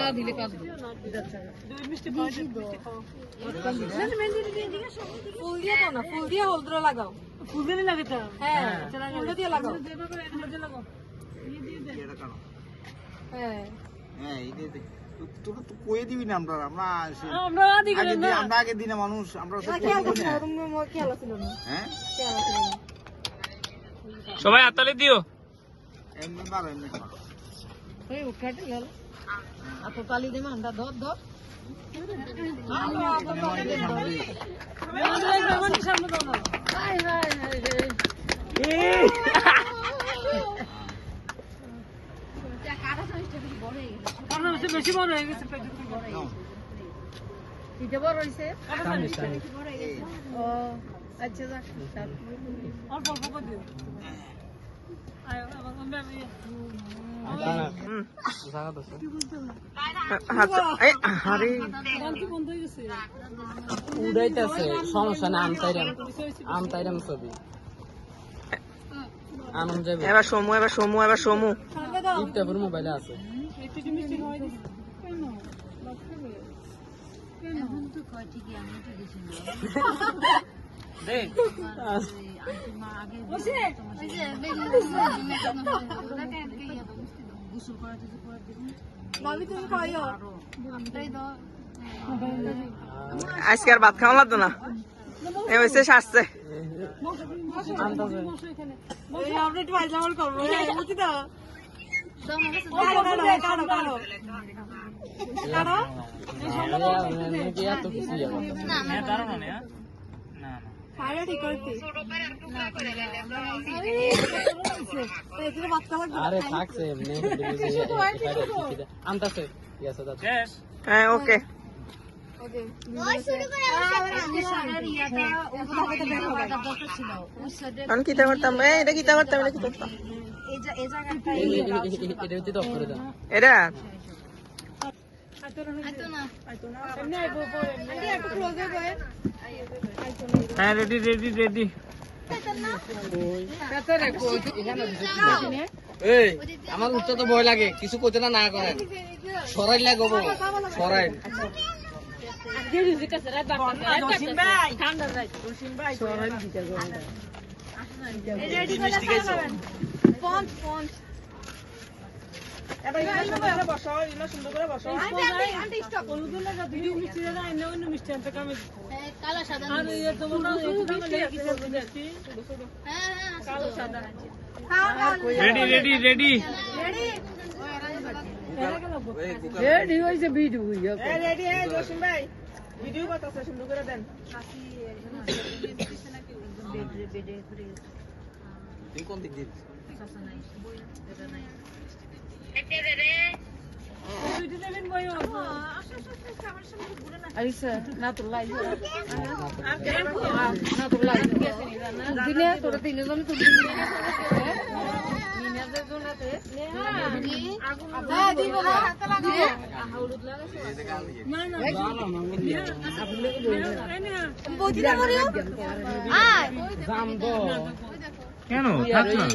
না দিলে কাজ ফুল দিয়ে তো না, ফুল দিয়ে হলদরা লাগাও। ফুল দিয়ে লাগাতে? হ্যাঁ, ফুল দিয়ে লাগাও। হ্যাঁ হ্যাঁ, এই দে তোরা তো কয়ে দিবি না। আমরা আগে দিনে মানুষ আমরা খেয়াল করছি না, খেয়াল ছিল না। হ্যাঁ, খেয়াল ছিল না। সবাই হাততালি দিও। এমনি মারো, এমনি মারো। এই উঠাতে গেল এত তালি দেব আমরা। ধর ধর বেশি বড় হয়ে গেছে। এটা বড় হয়েছে। ও আচ্ছা, যাক অল্প অল্প করে দিও। উড়াইতেছে, সমস্যা না। আমতাইরাম ছবি আনন্দ যাবে। এবার সমু ইফতাপুর মোবাইলে আছে। আজকে আর ভাত খাওয়া লাগতো না, এ হয়েছে সারছে। আরে থাকছে আনতাছে। হ্যাঁ, ওকে। আমি কিতা করতাম, এটা কিতা করতাম, এটা কি করতাম, এটা হ্যাঁ, রেডি রেডি রেডি। এই আমার উঠতে তো ভয় লাগে, কিছু করতে না করেন। সরাই লাগবো, সরাই। রেডি রেডি রেডি রেডি হইছে। Video ready. হ্যাঁ জসিম ভাই, ভিডিও করতেছে, সুন্দর করে দেন। কোন দিক দিয়ে আইসা না তো লাই না তো লাই দিনে তোরা তিনজন তো দিনে মিনাদের জন্যতে হ্যাঁ দিব না দিব হলুদ লাগাছে না না আপনি বইটা করিও আয় জাম দো কেন থাক না।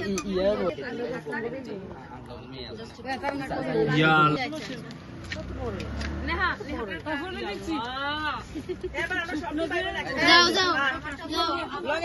ইয়াল নেহা নেহা এবার আমরা সব যাও যাও যাও